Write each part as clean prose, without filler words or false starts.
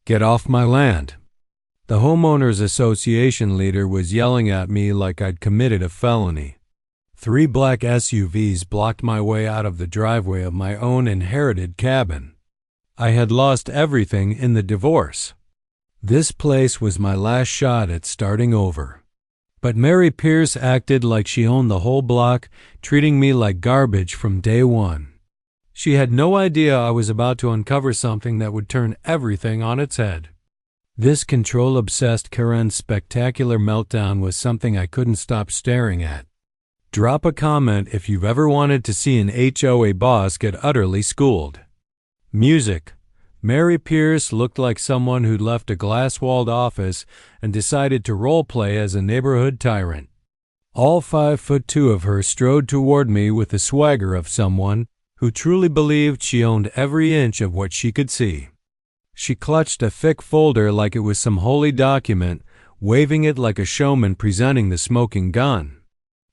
Get off my land. The homeowners association leader was yelling at me like I'd committed a felony. 3 black SUVs blocked my way out of the driveway of my own inherited cabin. I had lost everything in the divorce. This place was my last shot at starting over. But Mary Pierce acted like she owned the whole block, treating me like garbage from day one. She had no idea I was about to uncover something that would turn everything on its head. This control-obsessed Karen's spectacular meltdown was something I couldn't stop staring at. Drop a comment if you've ever wanted to see an HOA boss get utterly schooled. Music. Mary Pierce looked like someone who'd left a glass-walled office and decided to role-play as a neighborhood tyrant. All 5'2" of her strode toward me with the swagger of someone who truly believed she owned every inch of what she could see. She clutched a thick folder like it was some holy document, waving it like a showman presenting the smoking gun.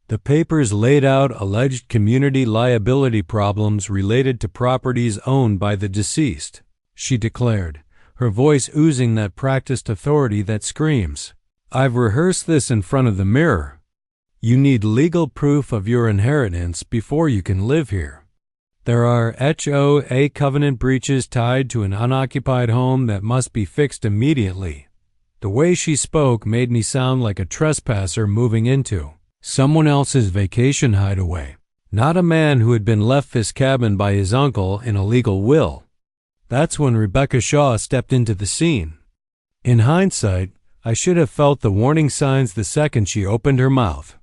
The papers laid out alleged community liability problems related to properties owned by the deceased, she declared, her voice oozing that practiced authority that screams, "I've rehearsed this in front of the mirror. You need legal proof of your inheritance before you can live here. There are HOA covenant breaches tied to an unoccupied home that must be fixed immediately." The way she spoke made me sound like a trespasser moving into someone else's vacation hideaway, not a man who had been left this cabin by his uncle in a legal will. That's when Rebecca Shaw stepped into the scene. In hindsight, I should have felt the warning signs the second she opened her mouth.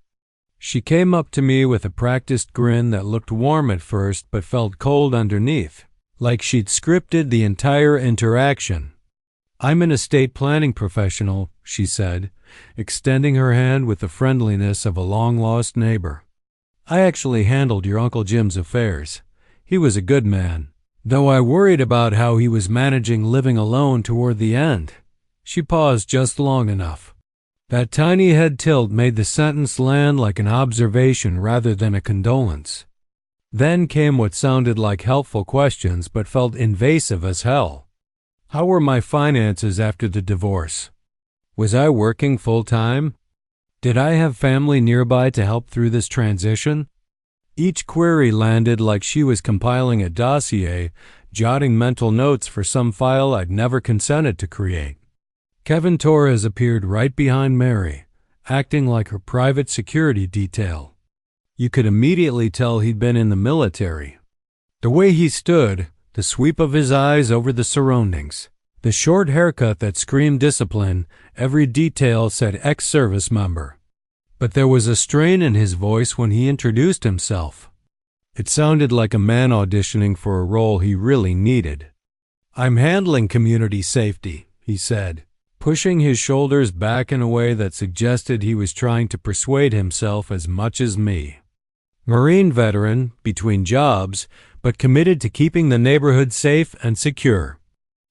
She came up to me with a practiced grin that looked warm at first but felt cold underneath, like she'd scripted the entire interaction. "I'm an estate planning professional," she said, extending her hand with the friendliness of a long-lost neighbor. "I actually handled your Uncle Jim's affairs. He was a good man, though I worried about how he was managing living alone toward the end." She paused just long enough. That tiny head tilt made the sentence land like an observation rather than a condolence. Then came what sounded like helpful questions but felt invasive as hell. How were my finances after the divorce? Was I working full-time? Did I have family nearby to help through this transition? Each query landed like she was compiling a dossier, jotting mental notes for some file I'd never consented to create. Kevin Torres appeared right behind Mary, acting like her private security detail. You could immediately tell he'd been in the military. The way he stood, the sweep of his eyes over the surroundings, the short haircut that screamed discipline, every detail said ex-service member. But there was a strain in his voice when he introduced himself. It sounded like a man auditioning for a role he really needed. "I'm handling community safety," he said, pushing his shoulders back in a way that suggested he was trying to persuade himself as much as me. Marine veteran, between jobs, but committed to keeping the neighborhood safe and secure.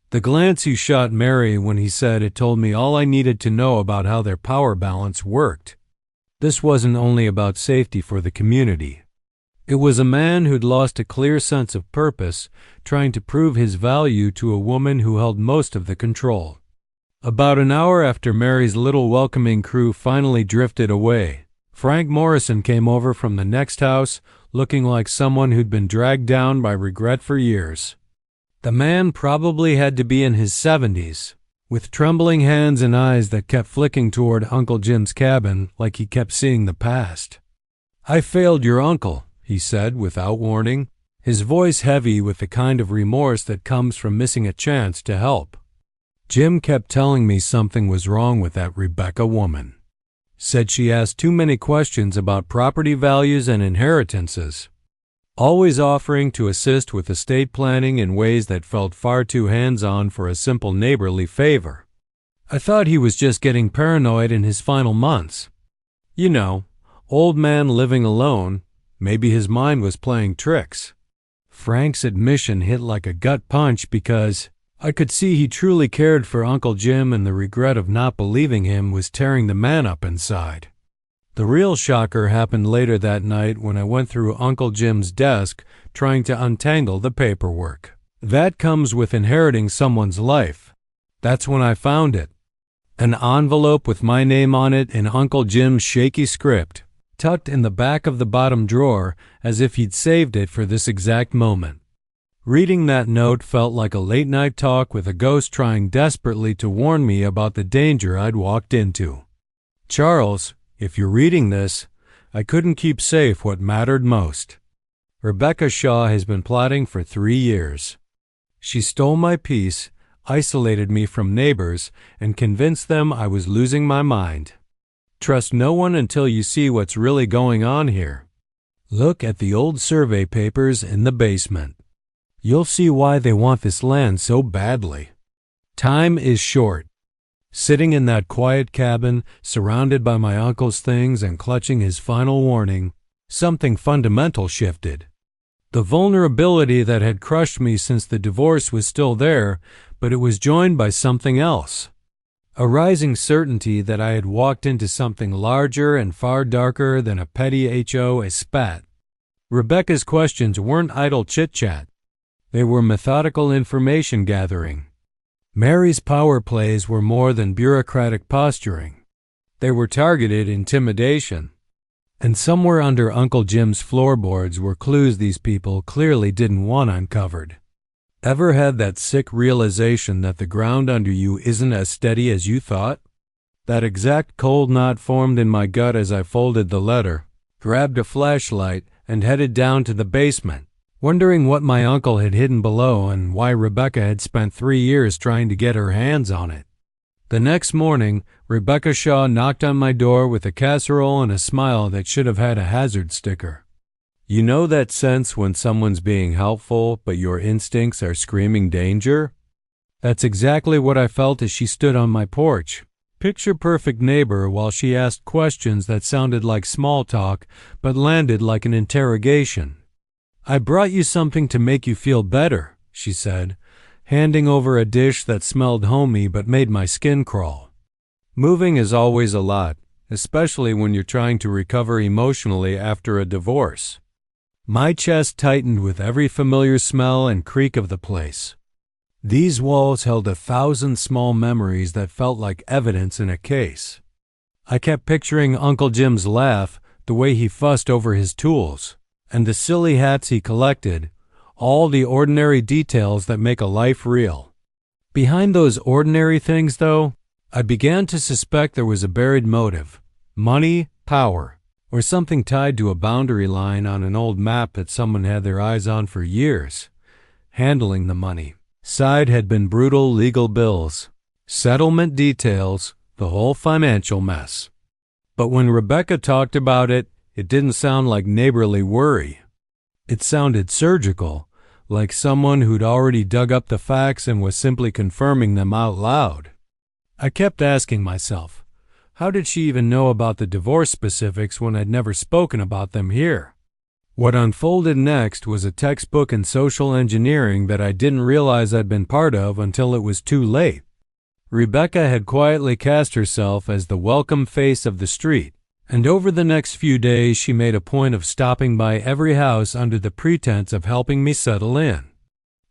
The glance he shot Mary when he said it told me all I needed to know about how their power balance worked. This wasn't only about safety for the community. It was a man who'd lost a clear sense of purpose, trying to prove his value to a woman who held most of the control. About an hour after Mary's little welcoming crew finally drifted away, Frank Morrison came over from the next house, looking like someone who'd been dragged down by regret for years. The man probably had to be in his 70s, with trembling hands and eyes that kept flicking toward Uncle Jim's cabin like he kept seeing the past. "I failed your uncle," he said without warning, his voice heavy with the kind of remorse that comes from missing a chance to help. "Jim kept telling me something was wrong with that Rebecca woman. Said she asked too many questions about property values and inheritances, always offering to assist with estate planning in ways that felt far too hands-on for a simple neighborly favor. I thought he was just getting paranoid in his final months. You know, old man living alone, maybe his mind was playing tricks." Frank's admission hit like a gut punch because I could see he truly cared for Uncle Jim, and the regret of not believing him was tearing the man up inside. The real shocker happened later that night when I went through Uncle Jim's desk trying to untangle the paperwork. That comes with inheriting someone's life. That's when I found it. An envelope with my name on it in Uncle Jim's shaky script, tucked in the back of the bottom drawer as if he'd saved it for this exact moment. Reading that note felt like a late-night talk with a ghost trying desperately to warn me about the danger I'd walked into. Charles, if you're reading this, I couldn't keep safe what mattered most. Rebecca Shaw has been plotting for 3 years. She stole my peace, isolated me from neighbors, and convinced them I was losing my mind. Trust no one until you see what's really going on here. Look at the old survey papers in the basement. You'll see why they want this land so badly. Time is short. Sitting in that quiet cabin, surrounded by my uncle's things and clutching his final warning, something fundamental shifted. The vulnerability that had crushed me since the divorce was still there, but it was joined by something else. A rising certainty that I had walked into something larger and far darker than a petty HOA spat. Rebecca's questions weren't idle chit-chat. They were methodical information gathering. Mary's power plays were more than bureaucratic posturing. They were targeted intimidation. And somewhere under Uncle Jim's floorboards were clues these people clearly didn't want uncovered. Ever had that sick realization that the ground under you isn't as steady as you thought? That exact cold knot formed in my gut as I folded the letter, grabbed a flashlight, and headed down to the basement, wondering what my uncle had hidden below and why Rebecca had spent 3 years trying to get her hands on it. The next morning, Rebecca Shaw knocked on my door with a casserole and a smile that should have had a hazard sticker. You know that sense when someone's being helpful, but your instincts are screaming danger? That's exactly what I felt as she stood on my porch, picture-perfect neighbor, while she asked questions that sounded like small talk, but landed like an interrogation. "I brought you something to make you feel better," she said, handing over a dish that smelled homey but made my skin crawl. Moving is always a lot, especially when you're trying to recover emotionally after a divorce. My chest tightened with every familiar smell and creak of the place. These walls held 1,000 small memories that felt like evidence in a case. I kept picturing Uncle Jim's laugh, the way he fussed over his tools, and the silly hats he collected, all the ordinary details that make a life real. Behind those ordinary things, though, I began to suspect there was a buried motive: money, power, or something tied to a boundary line on an old map that someone had their eyes on for years. Handling the money side had been brutal legal bills, settlement details, the whole financial mess. But when Rebecca talked about it, it didn't sound like neighborly worry. It sounded surgical, like someone who'd already dug up the facts and was simply confirming them out loud. I kept asking myself, how did she even know about the divorce specifics when I'd never spoken about them here? What unfolded next was a textbook in social engineering that I didn't realize I'd been part of until it was too late. Rebecca had quietly cast herself as the welcome face of the street, and over the next few days she made a point of stopping by every house under the pretense of helping me settle in.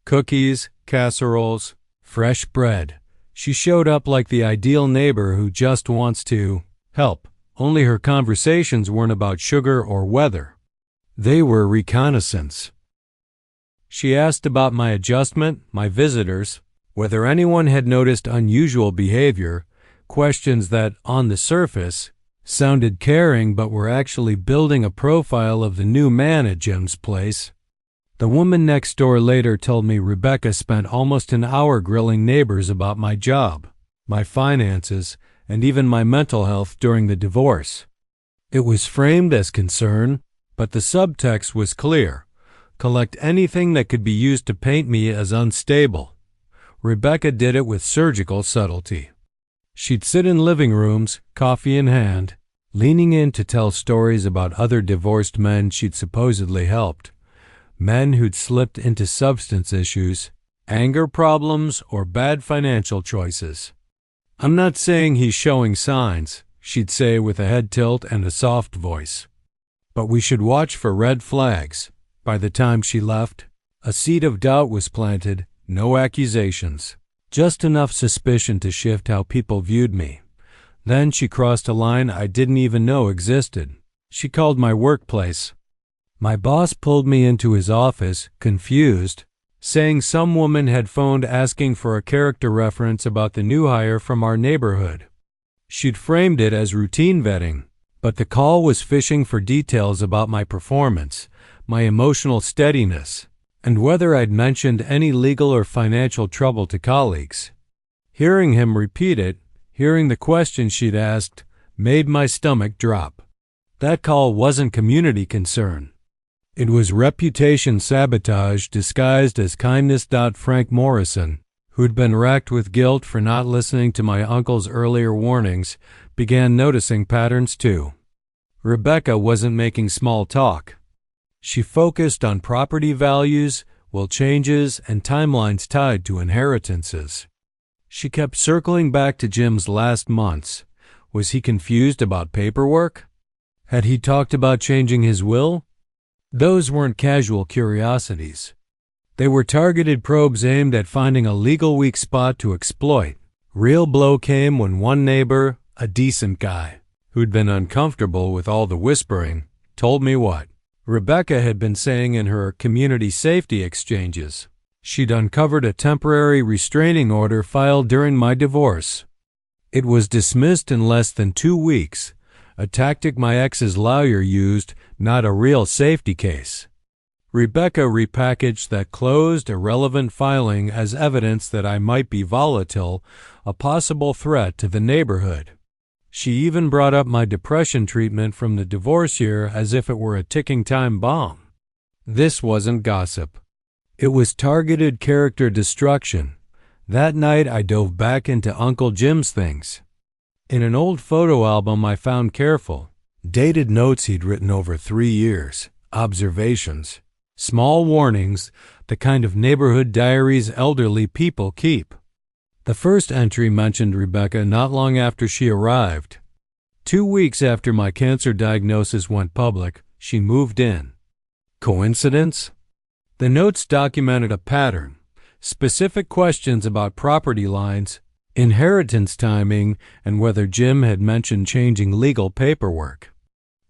Cookies, casseroles, fresh bread. She showed up like the ideal neighbor who just wants to help, only her conversations weren't about sugar or weather. They were reconnaissance. She asked about my adjustment, my visitors, whether anyone had noticed unusual behavior, questions that, on the surface, sounded caring but were actually building a profile of the new man at Jim's place. The woman next door later told me Rebecca spent almost an hour grilling neighbors about my job, my finances, and even my mental health during the divorce. It was framed as concern, but the subtext was clear: collect anything that could be used to paint me as unstable. Rebecca did it with surgical subtlety. She'd sit in living rooms, coffee in hand, leaning in to tell stories about other divorced men she'd supposedly helped, men who'd slipped into substance issues, anger problems, or bad financial choices. "I'm not saying he's showing signs," she'd say with a head tilt and a soft voice, "but we should watch for red flags." By the time she left, a seed of doubt was planted, no accusations, Just enough suspicion to shift how people viewed me. Then she crossed a line I didn't even know existed. She called my workplace. My boss pulled me into his office, confused, saying some woman had phoned asking for a character reference about the new hire from our neighborhood. She'd framed it as routine vetting, but the call was fishing for details about my performance, my emotional steadiness, and whether I'd mentioned any legal or financial trouble to colleagues. Hearing him repeat it, hearing the question she'd asked, made my stomach drop. That call wasn't community concern. It was reputation sabotage disguised as kindness. Frank Morrison, who'd been racked with guilt for not listening to my uncle's earlier warnings, began noticing patterns too. Rebecca wasn't making small talk. She focused on property values, will changes, and timelines tied to inheritances. She kept circling back to Jim's last months. Was he confused about paperwork? Had he talked about changing his will? Those weren't casual curiosities. They were targeted probes aimed at finding a legal weak spot to exploit. Real blow came when one neighbor, a decent guy, who'd been uncomfortable with all the whispering, told me what Rebecca had been saying in her community safety exchanges. She'd uncovered a temporary restraining order filed during my divorce. It was dismissed in less than 2 weeks, a tactic my ex's lawyer used, not a real safety case. Rebecca repackaged that closed, irrelevant filing as evidence that I might be volatile, a possible threat to the neighborhood. She even brought up my depression treatment from the divorce year as if it were a ticking time bomb. This wasn't gossip. It was targeted character destruction. That night I dove back into Uncle Jim's things. In an old photo album I found careful, dated notes he'd written over 3 years, observations, small warnings, the kind of neighborhood diaries elderly people keep. The first entry mentioned Rebecca not long after she arrived. 2 weeks after my cancer diagnosis went public, she moved in. Coincidence? The notes documented a pattern, specific questions about property lines, inheritance timing, and whether Jim had mentioned changing legal paperwork.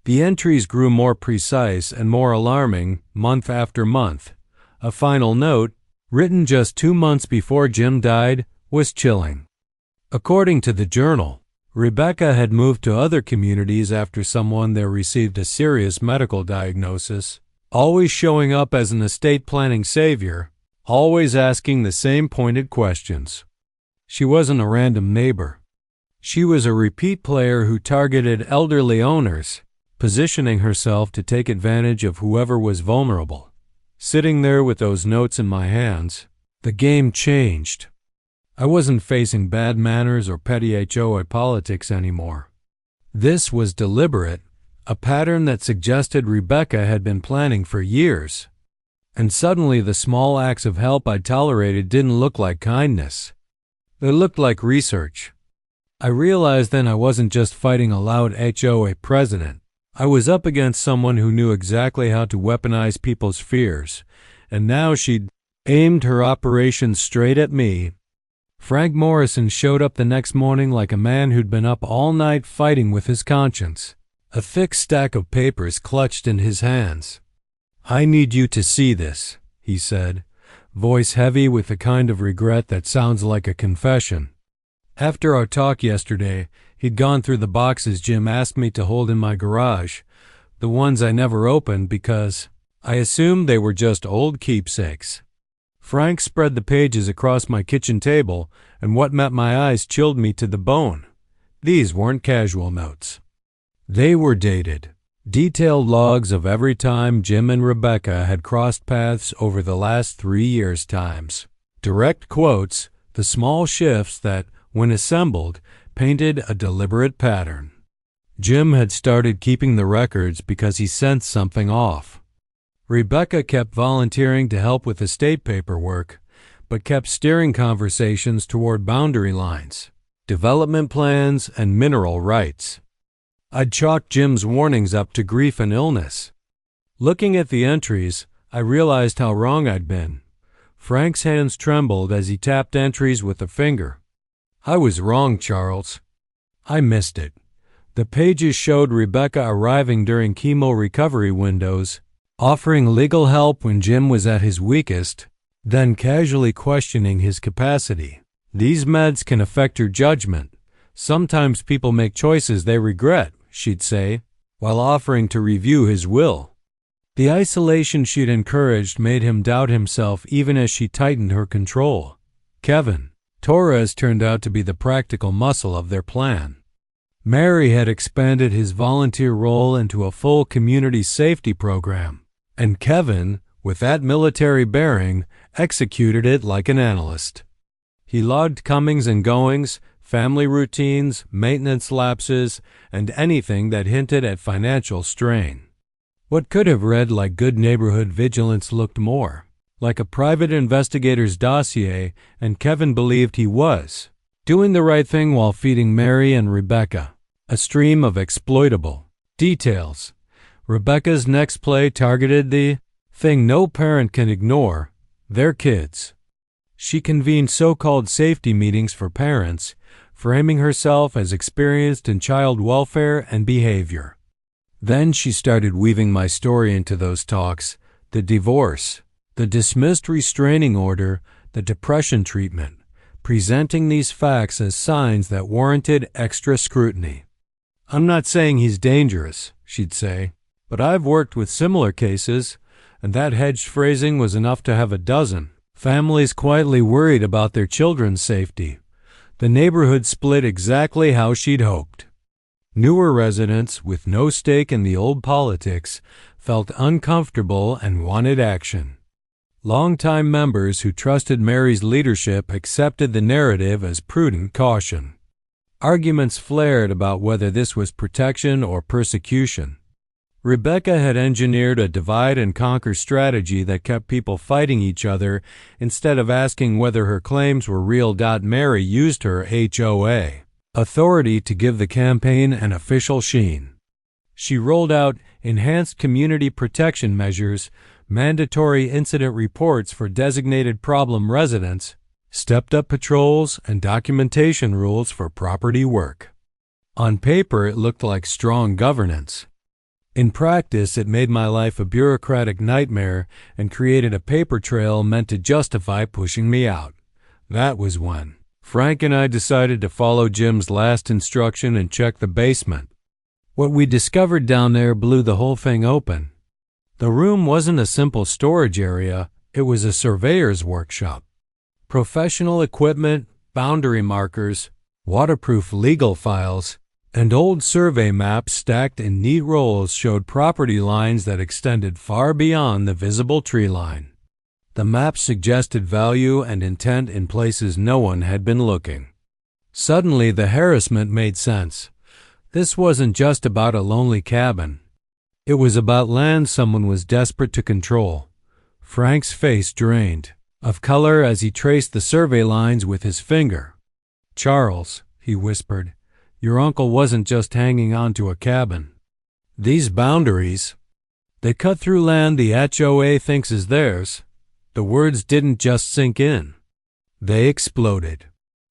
The entries grew more precise and more alarming month after month. A final note, written just 2 months before Jim died, was chilling. According to the Journal, Rebecca had moved to other communities after someone there received a serious medical diagnosis, always showing up as an estate planning savior, always asking the same pointed questions. She wasn't a random neighbor. She was a repeat player who targeted elderly owners, positioning herself to take advantage of whoever was vulnerable. Sitting there with those notes in my hands, the game changed. I wasn't facing bad manners or petty HOA politics anymore. This was deliberate, a pattern that suggested Rebecca had been planning for years. And suddenly the small acts of help I'd tolerated didn't look like kindness. They looked like research. I realized then I wasn't just fighting a loud HOA president. I was up against someone who knew exactly how to weaponize people's fears, and now she'd aimed her operations straight at me. Frank Morrison showed up the next morning like a man who'd been up all night fighting with his conscience, a thick stack of papers clutched in his hands. "I need you to see this," he said, voice heavy with the kind of regret that sounds like a confession. After our talk yesterday, he'd gone through the boxes Jim asked me to hold in my garage, the ones I never opened because I assumed they were just old keepsakes. Frank spread the pages across my kitchen table, and what met my eyes chilled me to the bone. These weren't casual notes. They were dated, detailed logs of every time Jim and Rebecca had crossed paths over the last 3 years' times. Direct quotes, the small shifts that, when assembled, painted a deliberate pattern. Jim had started keeping the records because he sensed something off. Rebecca kept volunteering to help with estate paperwork, but kept steering conversations toward boundary lines, development plans, and mineral rights. I'd chalked Jim's warnings up to grief and illness. Looking at the entries, I realized how wrong I'd been. Frank's hands trembled as he tapped entries with a finger. I was wrong, Charles. I missed it. The pages showed Rebecca arriving during chemo recovery windows, offering legal help when Jim was at his weakest, then casually questioning his capacity. These meds can affect your judgment. Sometimes people make choices they regret, she'd say, while offering to review his will. The isolation she'd encouraged made him doubt himself even as she tightened her control. Kevin Torres turned out to be the practical muscle of their plan. Mary had expanded his volunteer role into a full community safety program, and Kevin, with that military bearing, executed it like an analyst. He logged comings and goings, family routines, maintenance lapses, and anything that hinted at financial strain. What could have read like good neighborhood vigilance looked more like a private investigator's dossier, and Kevin believed he was doing the right thing while feeding Mary and Rebecca a stream of exploitable details. Rebecca's next play targeted the thing no parent can ignore, their kids. She convened so-called safety meetings for parents, framing herself as experienced in child welfare and behavior. Then she started weaving my story into those talks: the divorce, the dismissed restraining order, the depression treatment, presenting these facts as signs that warranted extra scrutiny. I'm not saying he's dangerous, she'd say, but I've worked with similar cases, and that hedged phrasing was enough to have a dozen families quietly worried about their children's safety. The neighborhood split exactly how she'd hoped. Newer residents, with no stake in the old politics, felt uncomfortable and wanted action. Longtime members who trusted Mary's leadership accepted the narrative as prudent caution. Arguments flared about whether this was protection or persecution. Rebecca had engineered a divide-and-conquer strategy that kept people fighting each other instead of asking whether her claims were real. Mary used her HOA authority to give the campaign an official sheen. She rolled out enhanced community protection measures, mandatory incident reports for designated problem residents, stepped-up patrols, and documentation rules for property work. On paper, it looked like strong governance. In practice, it made my life a bureaucratic nightmare and created a paper trail meant to justify pushing me out. That was when Frank and I decided to follow Jim's last instruction and check the basement. What we discovered down there blew the whole thing open. The room wasn't a simple storage area, it was a surveyor's workshop. Professional equipment, boundary markers, waterproof legal files, and old survey maps stacked in neat rolls showed property lines that extended far beyond the visible tree line. The maps suggested value and intent in places no one had been looking. Suddenly, the harassment made sense. This wasn't just about a lonely cabin. It was about land someone was desperate to control. Frank's face drained of color as he traced the survey lines with his finger. "Charles," he whispered, "your uncle wasn't just hanging on to a cabin. These boundaries, they cut through land the HOA thinks is theirs." The words didn't just sink in. They exploded.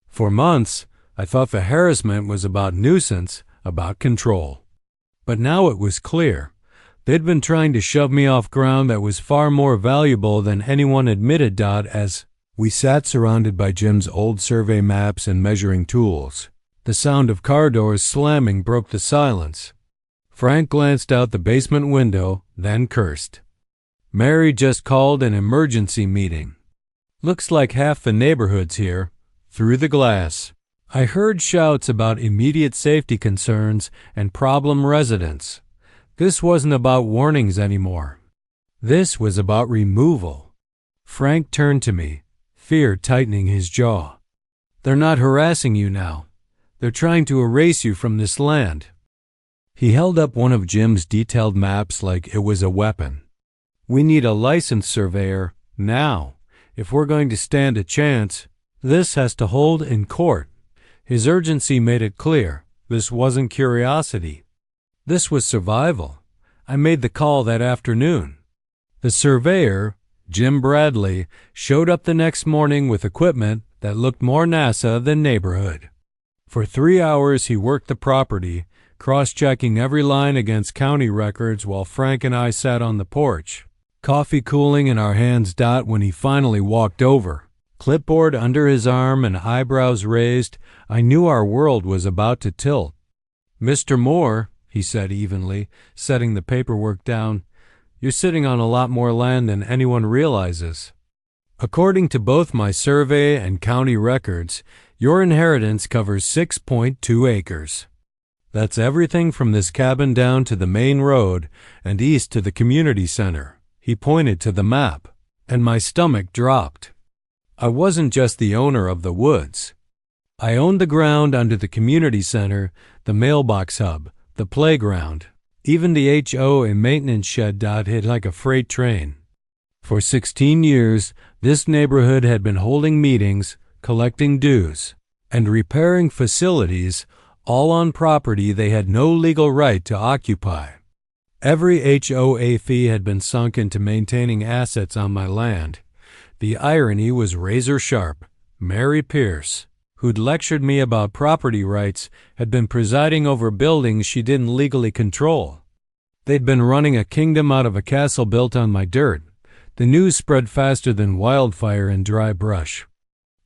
For months, I thought the harassment was about nuisance, about control. But now it was clear. They'd been trying to shove me off ground that was far more valuable than anyone admitted. As we sat surrounded by Jim's old survey maps and measuring tools, the sound of car doors slamming broke the silence. Frank glanced out the basement window, then cursed. "Mary just called an emergency meeting. Looks like half the neighborhood's here." Through the glass, I heard shouts about immediate safety concerns and problem residents. This wasn't about warnings anymore. This was about removal. Frank turned to me, fear tightening his jaw. "They're not harassing you now. They're trying to erase you from this land." He held up one of Jim's detailed maps like it was a weapon. "We need a licensed surveyor, now. If we're going to stand a chance, this has to hold in court." His urgency made it clear. This wasn't curiosity. This was survival. I made the call that afternoon. The surveyor, Jim Bradley showed up the next morning with equipment that looked more NASA than neighborhood. For 3 hours he worked the property, cross-checking every line against county records while Frank and I sat on the porch, coffee cooling in our hands. When he finally walked over, clipboard under his arm and eyebrows raised, I knew our world was about to tilt. "Mr. Moore," he said evenly, setting the paperwork down, "you're sitting on a lot more land than anyone realizes. According to both my survey and county records, your inheritance covers 6.2 acres. That's everything from this cabin down to the main road and east to the community center." He pointed to the map, and my stomach dropped. I wasn't just the owner of the woods. I owned the ground under the community center, the mailbox hub, the playground, even the HOA maintenance shed. Hit like a freight train. For 16 years, this neighborhood had been holding meetings, collecting dues, and repairing facilities, all on property they had no legal right to occupy. Every HOA fee had been sunk into maintaining assets on my land. The irony was razor sharp. Mary Pierce, who'd lectured me about property rights, had been presiding over buildings she didn't legally control. They'd been running a kingdom out of a castle built on my dirt. The news spread faster than wildfire in dry brush.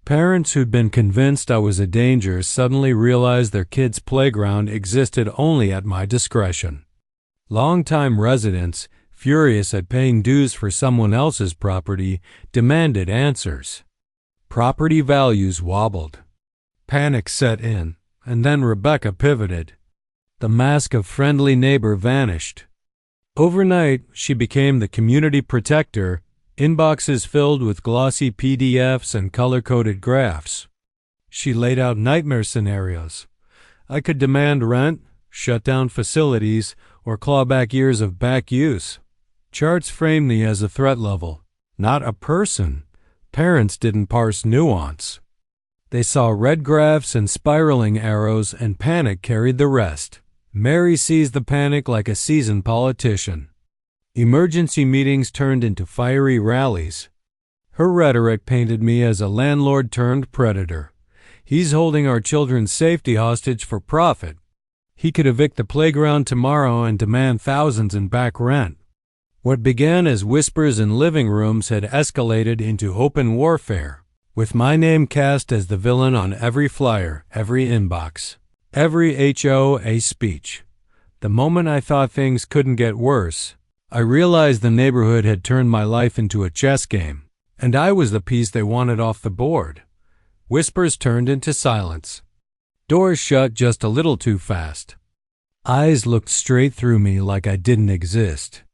Parents who'd been convinced I was a danger suddenly realized their kids' playground existed only at my discretion. Longtime residents, furious at paying dues for someone else's property, demanded answers. Property values wobbled. Panic set in, and then Rebecca pivoted. The mask of friendly neighbor vanished. Overnight, she became the community protector, inboxes filled with glossy PDFs and color-coded graphs. She laid out nightmare scenarios. I could demand rent, shut down facilities, or claw back years of back use. Charts framed me as a threat level, not a person. Parents didn't parse nuance. They saw red graphs and spiraling arrows, and panic carried the rest. Mary seized the panic like a seasoned politician. Emergency meetings turned into fiery rallies. Her rhetoric painted me as a landlord turned predator. He's holding our children's safety hostage for profit. He could evict the playground tomorrow and demand thousands in back rent. What began as whispers in living rooms had escalated into open warfare, with my name cast as the villain on every flyer, every inbox, every HOA speech. The moment I thought things couldn't get worse, I realized the neighborhood had turned my life into a chess game, and I was the piece they wanted off the board. Whispers turned into silence. Doors shut just a little too fast. Eyes looked straight through me like I didn't exist.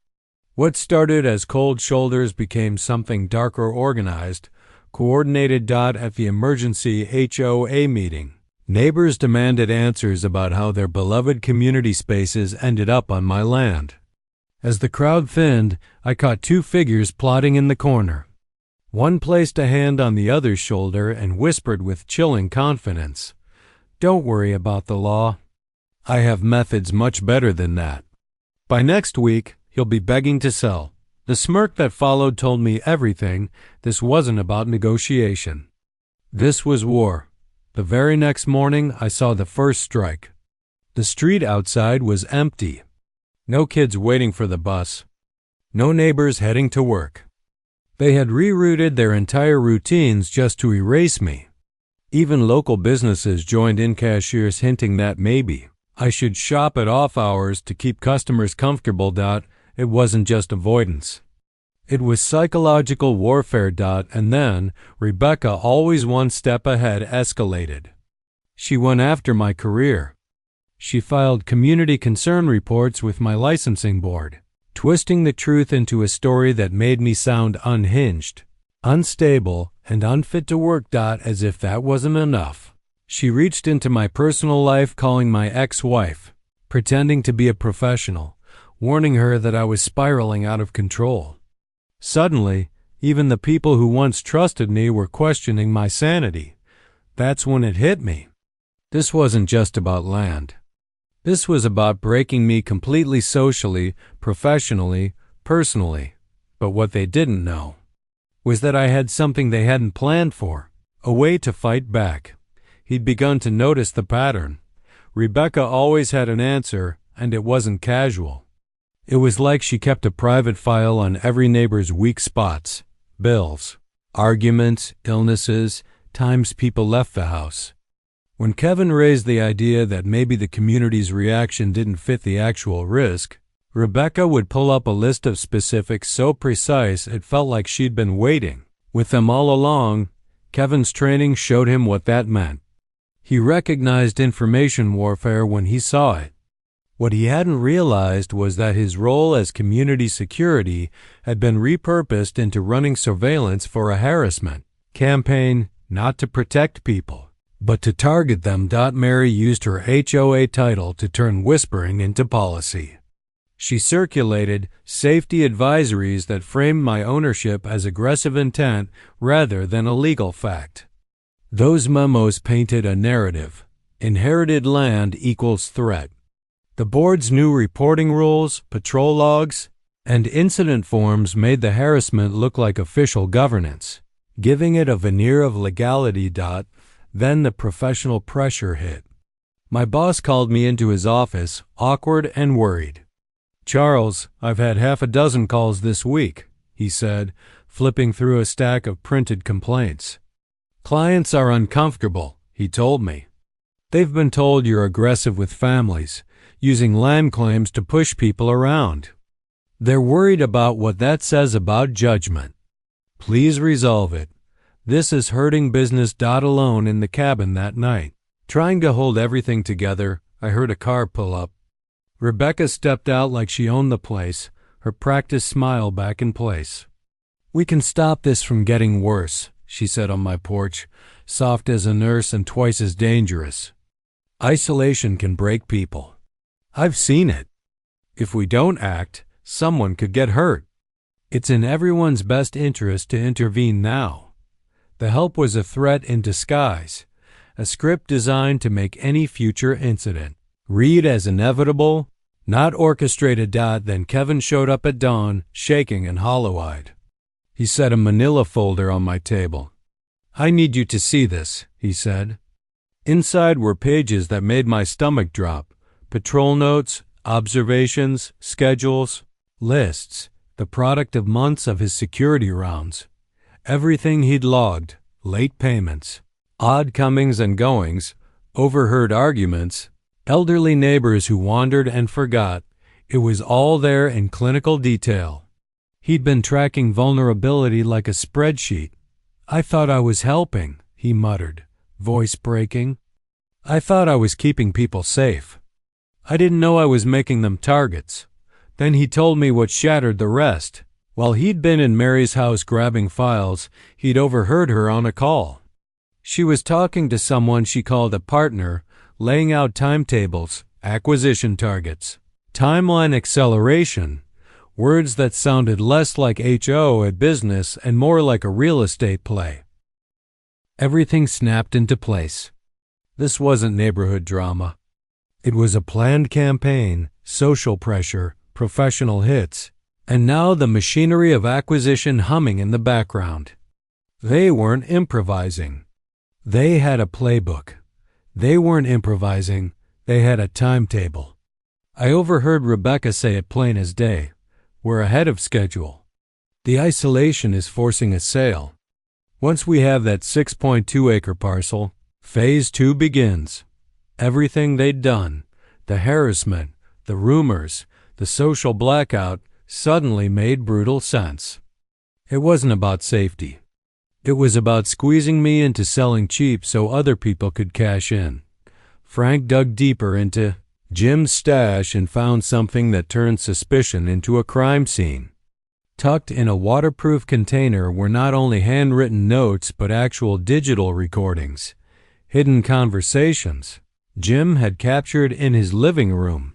What started as cold shoulders became something darker, organized, coordinated. At the emergency HOA meeting, neighbors demanded answers about how their beloved community spaces ended up on my land. As the crowd thinned, I caught two figures plotting in the corner. One placed a hand on the other's shoulder and whispered with chilling confidence, "Don't worry about the law. I have methods much better than that. By next week, he'll be begging to sell." The smirk that followed told me everything. This wasn't about negotiation. This was war. The very next morning, I saw the first strike. The street outside was empty. No kids waiting for the bus. No neighbors heading to work. They had rerouted their entire routines just to erase me. Even local businesses joined in, cashiers hinting that maybe I should shop at off hours to keep customers comfortable. It wasn't just avoidance. It was psychological warfare. And then, Rebecca, always one step ahead, escalated. She went after my career. She filed community concern reports with my licensing board, twisting the truth into a story that made me sound unhinged, unstable, and unfit to work. As if that wasn't enough, she reached into my personal life, calling my ex-wife, pretending to be a professional, warning her that I was spiraling out of control. Suddenly, even the people who once trusted me were questioning my sanity. That's when it hit me. This wasn't just about land. This was about breaking me completely, socially, professionally, personally. But what they didn't know was that I had something they hadn't planned for, a way to fight back. He'd begun to notice the pattern. Rebecca always had an answer, and it wasn't casual. It was like she kept a private file on every neighbor's weak spots, bills, arguments, illnesses, times people left the house. When Kevin raised the idea that maybe the community's reaction didn't fit the actual risk, Rebecca would pull up a list of specifics so precise it felt like she'd been waiting. With them all along, Kevin's training showed him what that meant. He recognized information warfare when he saw it. What he hadn't realized was that his role as community security had been repurposed into running surveillance for a harassment campaign, not to protect people, but to target them. Mary used her HOA title to turn whispering into policy. She circulated safety advisories that framed my ownership as aggressive intent rather than a legal fact. Those memos painted a narrative. Inherited land equals threat. The board's new reporting rules, patrol logs, and incident forms made the harassment look like official governance, giving it a veneer of legality. Then the professional pressure hit. My boss called me into his office, awkward and worried. "Charles, I've had half a dozen calls this week," he said, flipping through a stack of printed complaints. "Clients are uncomfortable," he told me. "They've been told you're aggressive with families, using land claims to push people around. They're worried about what that says about judgment. Please resolve it. This is hurting business." Alone in the cabin that night, trying to hold everything together, I heard a car pull up. Rebecca stepped out like she owned the place, her practiced smile back in place. "We can stop this from getting worse," she said on my porch, soft as a nurse and twice as dangerous. "Isolation can break people. I've seen it. If we don't act, someone could get hurt. It's in everyone's best interest to intervene now." The help was a threat in disguise, a script designed to make any future incident read as inevitable, not orchestrated. Then Kevin showed up at dawn, shaking and hollow-eyed. He set a manila folder on my table. "I need you to see this," he said. Inside were pages that made my stomach drop. Patrol notes, observations, schedules, lists, the product of months of his security rounds. Everything he'd logged, late payments, odd comings and goings, overheard arguments, elderly neighbors who wandered and forgot. It was all there in clinical detail. He'd been tracking vulnerability like a spreadsheet. "I thought I was helping," he muttered, voice breaking. "I thought I was keeping people safe. I didn't know I was making them targets." Then he told me what shattered the rest. While he'd been in Mary's house grabbing files, he'd overheard her on a call. She was talking to someone she called a partner, laying out timetables, acquisition targets, timeline acceleration, words that sounded less like HO business and more like a real estate play. Everything snapped into place. This wasn't neighborhood drama. It was a planned campaign, social pressure, professional hits, and now the machinery of acquisition humming in the background. They weren't improvising. They had a playbook. They weren't improvising. They had a timetable. I overheard Rebecca say it plain as day. "We're ahead of schedule. The isolation is forcing a sale. Once we have that 6.2-acre parcel, phase 2 begins." Everything they'd done, the harassment, the rumors, the social blackout, suddenly made brutal sense. It wasn't about safety. It was about squeezing me into selling cheap so other people could cash in. Frank dug deeper into Jim's stash and found something that turned suspicion into a crime scene. Tucked in a waterproof container were not only handwritten notes but actual digital recordings, hidden conversations Jim had captured in his living room.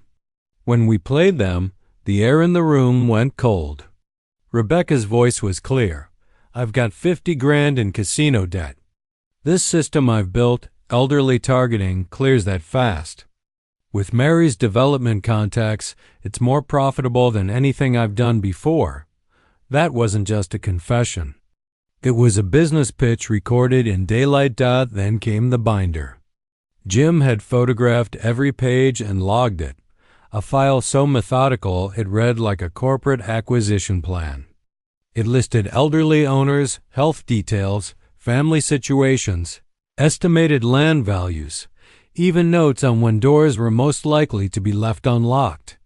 When we played them, the air in the room went cold. Rebecca's voice was clear. "I've got 50 grand in casino debt. This system I've built, elderly targeting, clears that fast. With Mary's development contacts, it's more profitable than anything I've done before." That wasn't just a confession. It was a business pitch recorded in daylight. Then came the binder. Jim had photographed every page and logged it, a file so methodical it read like a corporate acquisition plan. It listed elderly owners, health details, family situations, estimated land values, even notes on when doors were most likely to be left unlocked.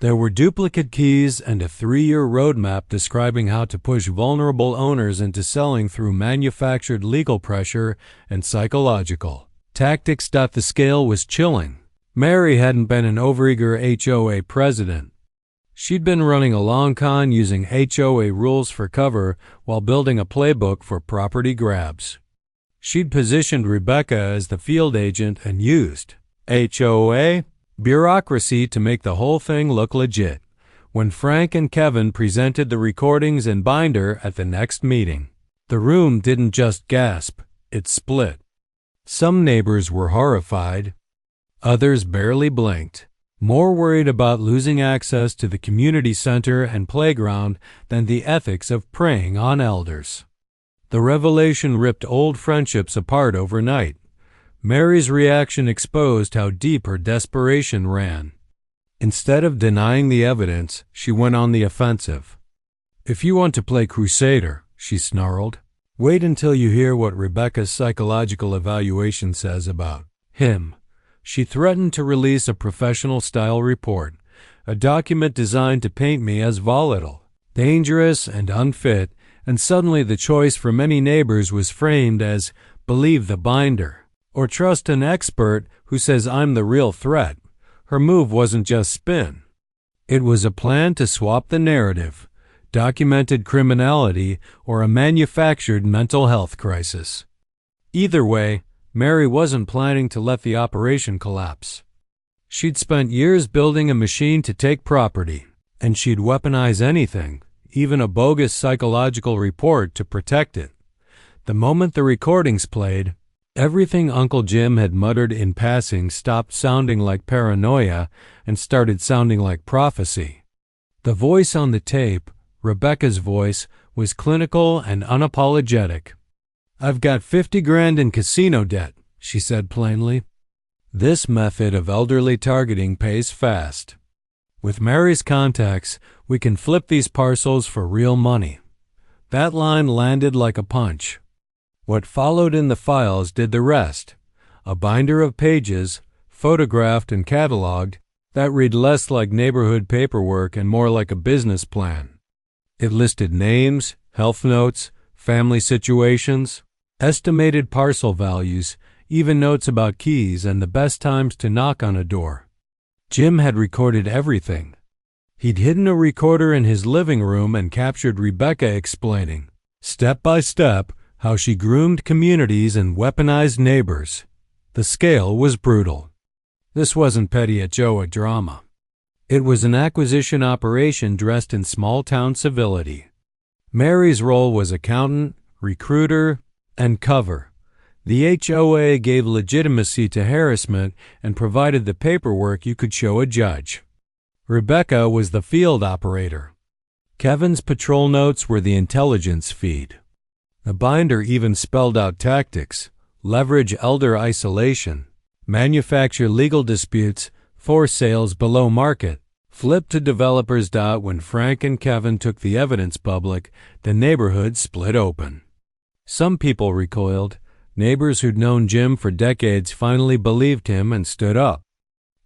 There were duplicate keys and a 3-year roadmap describing how to push vulnerable owners into selling through manufactured legal pressure and psychological tactics. The scale was chilling. Mary hadn't been an overeager HOA president. She'd been running a long con using HOA rules for cover while building a playbook for property grabs. She'd positioned Rebecca as the field agent and used HOA bureaucracy to make the whole thing look legit. When Frank and Kevin presented the recordings and binder at the next meeting, the room didn't just gasp, it split. Some neighbors were horrified. Others barely blinked, more worried about losing access to the community center and playground than the ethics of preying on elders. The revelation ripped old friendships apart overnight. Mary's reaction exposed how deep her desperation ran. Instead of denying the evidence, she went on the offensive. "If you want to play crusader," she snarled, "wait until you hear what Rebecca's psychological evaluation says about him." She threatened to release a professional-style report, a document designed to paint me as volatile, dangerous, and unfit, and suddenly the choice for many neighbors was framed as believe the binder or trust an expert who says I'm the real threat. Her move wasn't just spin. It was a plan to swap the narrative, documented criminality or a manufactured mental health crisis. Either way, Mary wasn't planning to let the operation collapse. She'd spent years building a machine to take property, and she'd weaponize anything, even a bogus psychological report, to protect it. The moment the recordings played, everything Uncle Jim had muttered in passing stopped sounding like paranoia and started sounding like prophecy. The voice on the tape, Rebecca's voice, was clinical and unapologetic. "I've got 50 grand in casino debt," she said plainly. This method of elderly targeting pays fast. With Mary's contacts, we can flip these parcels for real money. That line landed like a punch. What followed in the files did the rest. A binder of pages, photographed and cataloged, that read less like neighborhood paperwork and more like a business plan. It listed names, health notes, family situations, estimated parcel values, even notes about keys and the best times to knock on a door. Jim had recorded everything. He'd hidden a recorder in his living room and captured Rebecca explaining, step by step, how she groomed communities and weaponized neighbors. The scale was brutal. This wasn't petty HOA drama. It was an acquisition operation dressed in small-town civility. Mary's role was accountant, recruiter, and cover. The HOA gave legitimacy to harassment and provided the paperwork you could show a judge. Rebecca was the field operator. Kevin's patrol notes were the intelligence feed. The binder even spelled out tactics: leverage elder isolation, manufacture legal disputes, force sales below market, flip to developers. When Frank and Kevin took the evidence public, the neighborhood split open. Some people recoiled. Neighbors who'd known Jim for decades finally believed him and stood up.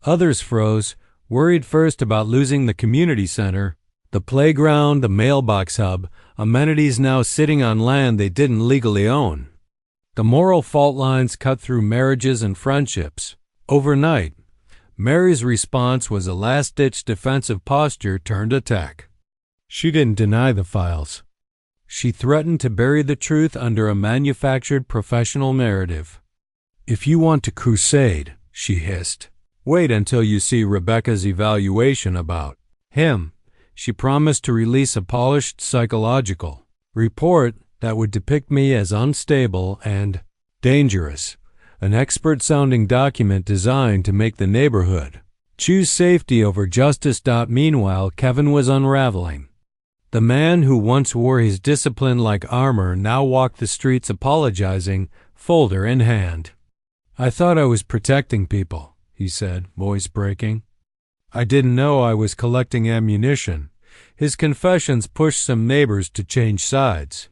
Others froze, worried first about losing the community center, the playground, the mailbox hub, amenities now sitting on land they didn't legally own. The moral fault lines cut through marriages and friendships. Overnight, Mary's response was a last-ditch defensive posture turned attack. She didn't deny the files. She threatened to bury the truth under a manufactured professional narrative. "If you want to crusade," she hissed, "wait until you see Rebecca's evaluation about him." She promised to release a polished psychological report that would depict me as unstable and dangerous, an expert-sounding document designed to make the neighborhood choose safety over justice. Meanwhile, Kevin was unraveling. The man who once wore his discipline like armor now walked the streets apologizing, folder in hand. "I thought I was protecting people," he said, voice breaking. "I didn't know I was collecting ammunition." His confessions pushed some neighbors to change sides.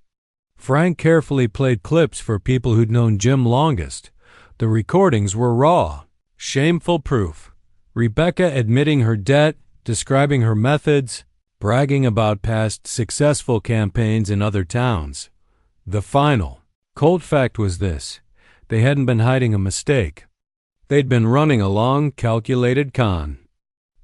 Frank carefully played clips for people who'd known Jim longest. The recordings were raw, shameful proof. Rebecca admitting her debt, describing her methods, bragging about past successful campaigns in other towns. The final, cold fact was this: they hadn't been hiding a mistake. They'd been running a long, calculated con.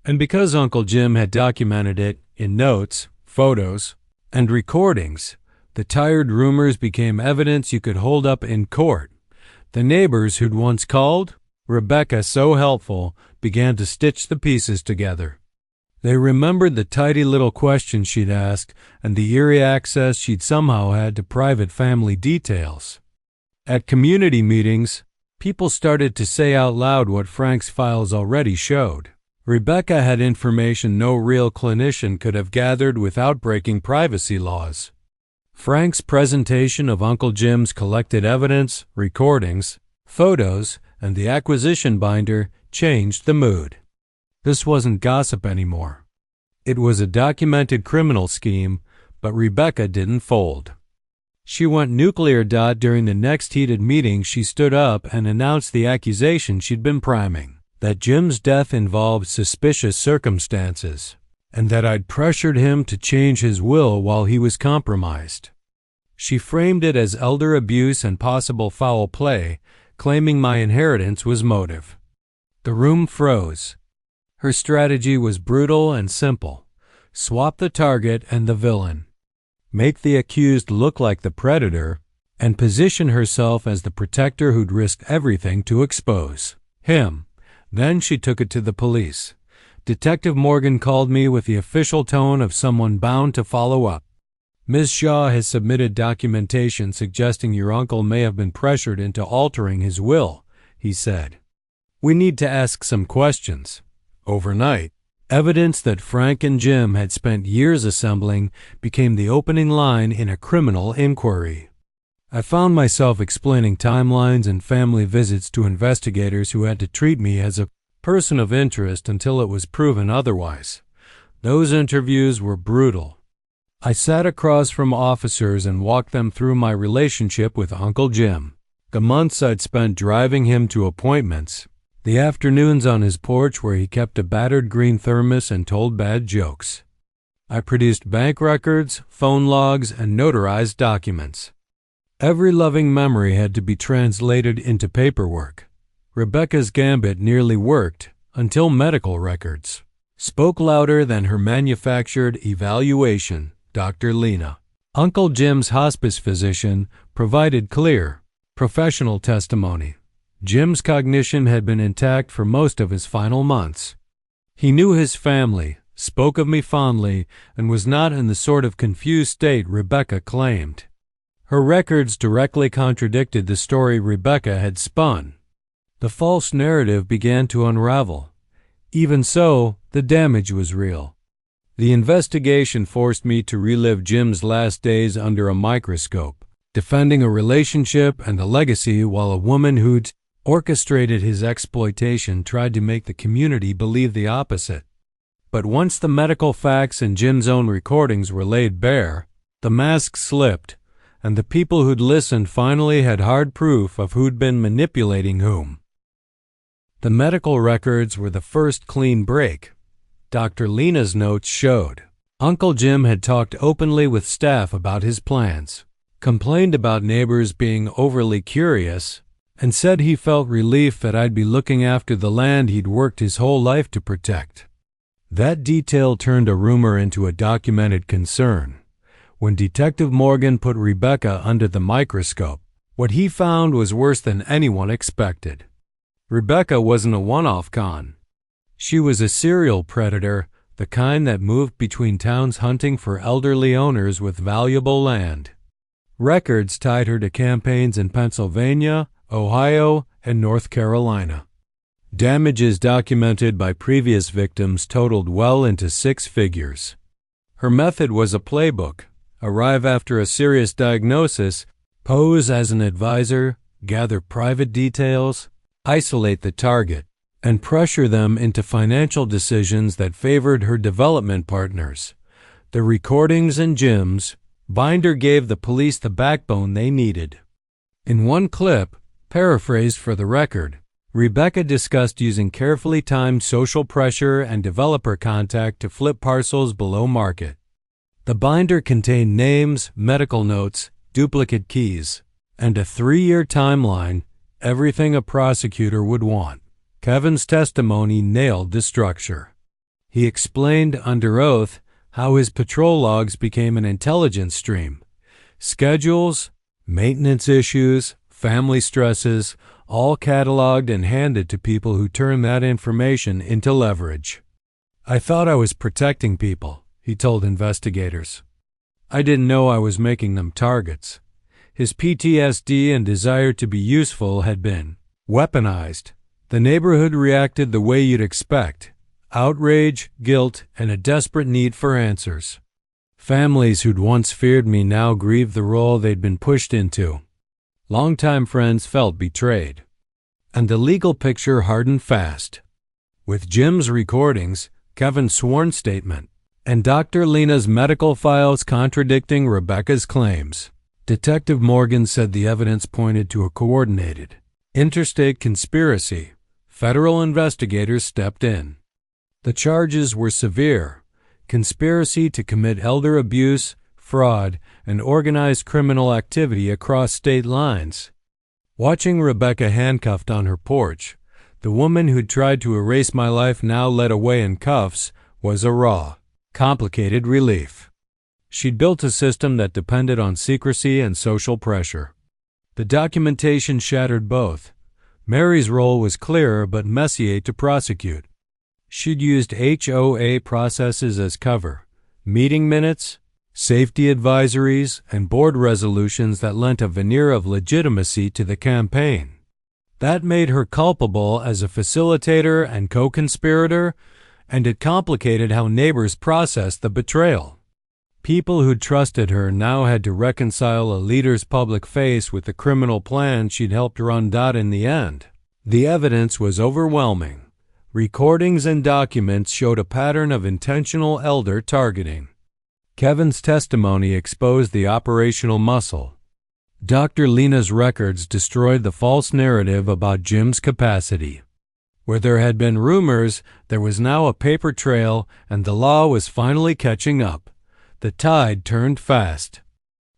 And because Uncle Jim had documented it in notes, photos, and recordings, the tired rumors became evidence you could hold up in court. The neighbors who'd once called Rebecca so helpful began to stitch the pieces together. They remembered the tidy little questions she'd ask and the eerie access she'd somehow had to private family details. At community meetings, people started to say out loud what Frank's files already showed. Rebecca had information no real clinician could have gathered without breaking privacy laws. Frank's presentation of Uncle Jim's collected evidence, recordings, photos, and the acquisition binder changed the mood. This wasn't gossip anymore. It was a documented criminal scheme, but Rebecca didn't fold. She went nuclear. During the next heated meeting, she stood up and announced the accusation she'd been priming, that Jim's death involved suspicious circumstances, and that I'd pressured him to change his will while he was compromised. She framed it as elder abuse and possible foul play, claiming my inheritance was motive. The room froze. Her strategy was brutal and simple. Swap the target and the villain. Make the accused look like the predator, and position herself as the protector who'd risk everything to expose him. Then she took it to the police. Detective Morgan called me with the official tone of someone bound to follow up. "Ms. Shaw has submitted documentation suggesting your uncle may have been pressured into altering his will," he said. "We need to ask some questions." Overnight, evidence that Frank and Jim had spent years assembling became the opening line in a criminal inquiry. I found myself explaining timelines and family visits to investigators who had to treat me as a person of interest until it was proven otherwise. Those interviews were brutal. I sat across from officers and walked them through my relationship with Uncle Jim, the months I'd spent driving him to appointments, the afternoons on his porch where he kept a battered green thermos and told bad jokes. I produced bank records, phone logs, and notarized documents. Every loving memory had to be translated into paperwork. Rebecca's gambit nearly worked until medical records spoke louder than her manufactured evaluation. Dr. Lena, Uncle Jim's hospice physician, provided clear, professional testimony. Jim's cognition had been intact for most of his final months. He knew his family, spoke of me fondly, and was not in the sort of confused state Rebecca claimed. Her records directly contradicted the story Rebecca had spun. The false narrative began to unravel. Even so, the damage was real. The investigation forced me to relive Jim's last days under a microscope, defending a relationship and a legacy while a woman who'd orchestrated his exploitation tried to make the community believe the opposite. But once the medical facts and Jim's own recordings were laid bare, the mask slipped, and the people who'd listened finally had hard proof of who'd been manipulating whom. The medical records were the first clean break. Dr. Lena's notes showed Uncle Jim had talked openly with staff about his plans, complained about neighbors being overly curious, and said he felt relief that I'd be looking after the land he'd worked his whole life to protect. That detail turned a rumor into a documented concern. When Detective Morgan put Rebecca under the microscope, what he found was worse than anyone expected. Rebecca wasn't a one-off con. She was a serial predator, the kind that moved between towns hunting for elderly owners with valuable land. Records tied her to campaigns in Pennsylvania, Ohio, and North Carolina. Damages documented by previous victims totaled well into 6 figures. Her method was a playbook: arrive after a serious diagnosis, pose as an advisor, gather private details, isolate the target, and pressure them into financial decisions that favored her development partners. The recordings and gyms, Binder gave the police the backbone they needed. In one clip, paraphrased for the record, Rebecca discussed using carefully timed social pressure and developer contact to flip parcels below market. The binder contained names, medical notes, duplicate keys, and a 3-year timeline, everything a prosecutor would want. Kevin's testimony nailed the structure. He explained under oath how his patrol logs became an intelligence stream. Schedules, maintenance issues, family stresses, all cataloged and handed to people who turned that information into leverage. "I thought I was protecting people," he told investigators. "I didn't know I was making them targets." His PTSD and desire to be useful had been weaponized. The neighborhood reacted the way you'd expect: outrage, guilt, and a desperate need for answers. Families who'd once feared me now grieved the role they'd been pushed into. Longtime friends felt betrayed. And the legal picture hardened fast. With Jim's recordings, Kevin's sworn statement, and Dr. Lena's medical files contradicting Rebecca's claims, Detective Morgan said the evidence pointed to a coordinated, interstate conspiracy. Federal investigators stepped in. The charges were severe: conspiracy to commit elder abuse, fraud, and organized criminal activity across state lines. Watching Rebecca handcuffed on her porch, the woman who'd tried to erase my life now led away in cuffs, was a raw, complicated relief. She'd built a system that depended on secrecy and social pressure. The documentation shattered both. Mary's role was clearer but messier to prosecute. She'd used HOA processes as cover: meeting minutes, safety advisories, and board resolutions that lent a veneer of legitimacy to the campaign. That made her culpable as a facilitator and co-conspirator, and it complicated how neighbors processed the betrayal. People who trusted her now had to reconcile a leader's public face with the criminal plan she'd helped run. In the end, the evidence was overwhelming. Recordings and documents showed a pattern of intentional elder targeting. Kevin's testimony exposed the operational muscle. Dr. Lena's records destroyed the false narrative about Jim's capacity. Where there had been rumors, there was now a paper trail, and the law was finally catching up. The tide turned fast.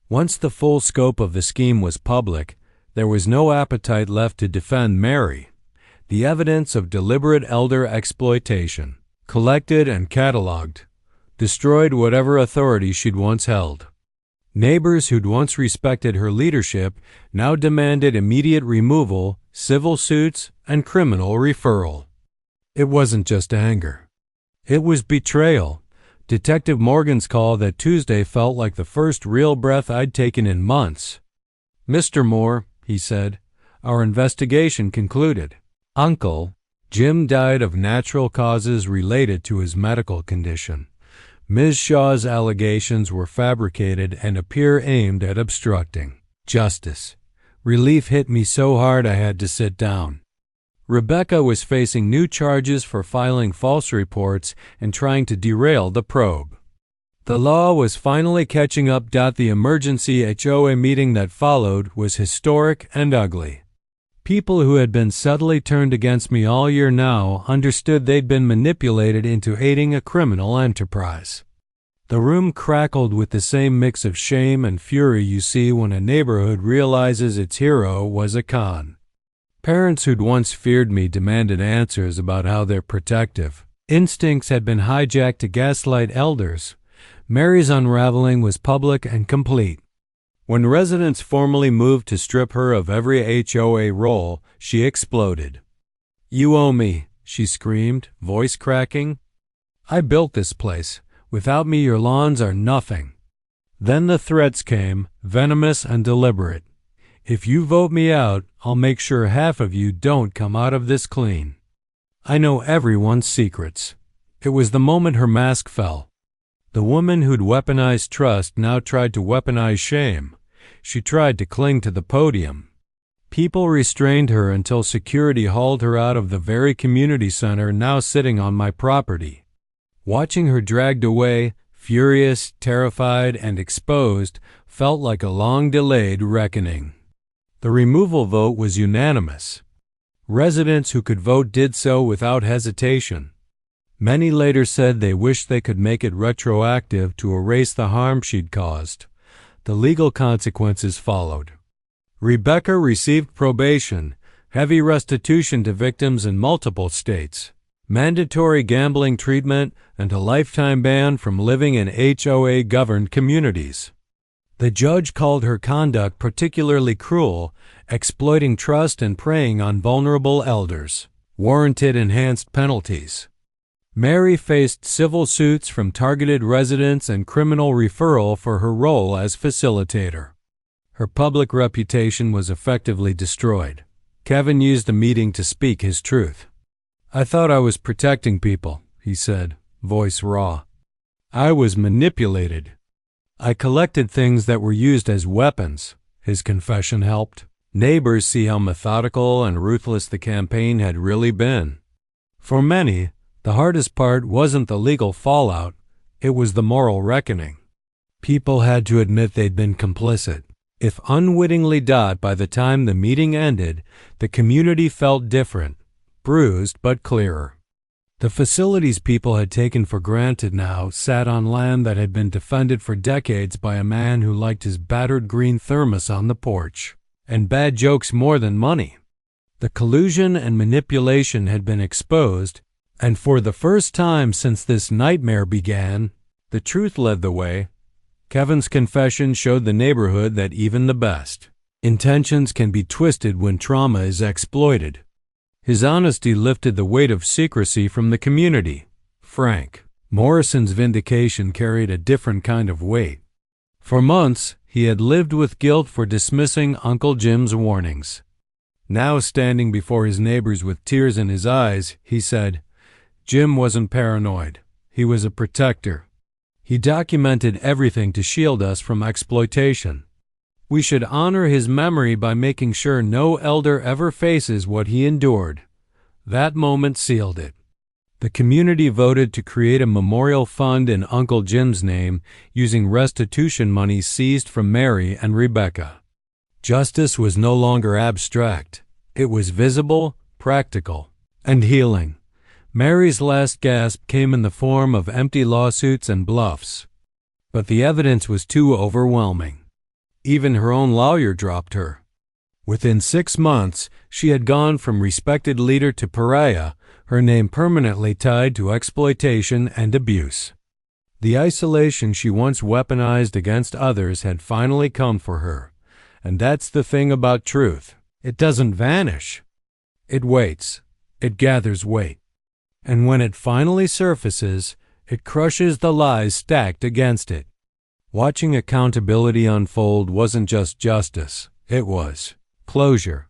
Once the full scope of the scheme was public, there was no appetite left to defend Mary. The evidence of deliberate elder exploitation, collected and cataloged, destroyed whatever authority she'd once held. Neighbors who'd once respected her leadership now demanded immediate removal, civil suits, and criminal referral. It wasn't just anger. It was betrayal. Detective Morgan's call that Tuesday felt like the first real breath I'd taken in months. "Mr. Moore," he said, "our investigation concluded. Uncle Jim died of natural causes related to his medical condition. Ms. Shaw's allegations were fabricated and appear aimed at obstructing justice." Relief hit me so hard I had to sit down. Rebecca was facing new charges for filing false reports and trying to derail the probe. The law was finally catching up. The emergency HOA meeting that followed was historic and ugly. People who had been subtly turned against me all year now understood they'd been manipulated into aiding a criminal enterprise. The room crackled with the same mix of shame and fury you see when a neighborhood realizes its hero was a con. Parents who'd once feared me demanded answers about how their protective instincts had been hijacked to gaslight elders. Mary's unraveling was public and complete. When residents formally moved to strip her of every HOA role, she exploded. "You owe me," she screamed, voice cracking. "I built this place. Without me, your lawns are nothing." Then the threats came, venomous and deliberate. "If you vote me out, I'll make sure half of you don't come out of this clean. I know everyone's secrets." It was the moment her mask fell. The woman who'd weaponized trust now tried to weaponize shame. She tried to cling to the podium. People restrained her until security hauled her out of the very community center now sitting on my property. Watching her dragged away, furious, terrified, and exposed, felt like a long-delayed reckoning. The removal vote was unanimous. Residents who could vote did so without hesitation. Many later said they wished they could make it retroactive to erase the harm she'd caused. The legal consequences followed. Rebecca received probation, heavy restitution to victims in multiple states, mandatory gambling treatment, and a lifetime ban from living in HOA-governed communities. The judge called her conduct particularly cruel, exploiting trust and preying on vulnerable elders, warranted enhanced penalties. Mary faced civil suits from targeted residents and criminal referral for her role as facilitator. Her public reputation was effectively destroyed. Kevin used the meeting to speak his truth. "I thought I was protecting people," he said, voice raw. "I was manipulated. I collected things that were used as weapons." His confession helped neighbors see how methodical and ruthless the campaign had really been. For many, the hardest part wasn't the legal fallout, it was the moral reckoning. People had to admit they'd been complicit. If unwittingly, by the time the meeting ended, the community felt different, bruised but clearer. The facilities people had taken for granted now sat on land that had been defended for decades by a man who liked his battered green thermos on the porch, and bad jokes more than money. The collusion and manipulation had been exposed, and for the first time since this nightmare began, the truth led the way. Kevin's confession showed the neighborhood that even the best intentions can be twisted when trauma is exploited. His honesty lifted the weight of secrecy from the community. Frank Morrison's vindication carried a different kind of weight. For months, he had lived with guilt for dismissing Uncle Jim's warnings. Now, standing before his neighbors with tears in his eyes, he said, "Jim wasn't paranoid. He was a protector. He documented everything to shield us from exploitation. We should honor his memory by making sure no elder ever faces what he endured." That moment sealed it. The community voted to create a memorial fund in Uncle Jim's name using restitution money seized from Mary and Rebecca. Justice was no longer abstract. It was visible, practical, and healing. Mary's last gasp came in the form of empty lawsuits and bluffs. But the evidence was too overwhelming. Even her own lawyer dropped her. Within 6 months, she had gone from respected leader to pariah, her name permanently tied to exploitation and abuse. The isolation she once weaponized against others had finally come for her. And that's the thing about truth. It doesn't vanish. It waits. It gathers weight. And when it finally surfaces, it crushes the lies stacked against it. Watching accountability unfold wasn't just justice, it was closure.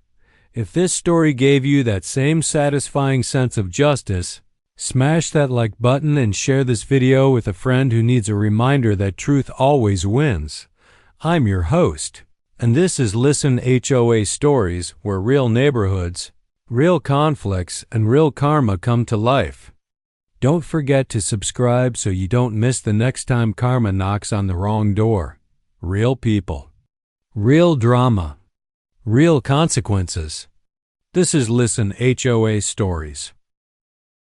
If this story gave you that same satisfying sense of justice, smash that like button and share this video with a friend who needs a reminder that truth always wins. I'm your host, and this is Listen HOA Stories, where real neighborhoods, real conflicts, and real karma come to life. Don't forget to subscribe so you don't miss the next time karma knocks on the wrong door. Real people. Real drama. Real consequences. This is Listen HOA Stories.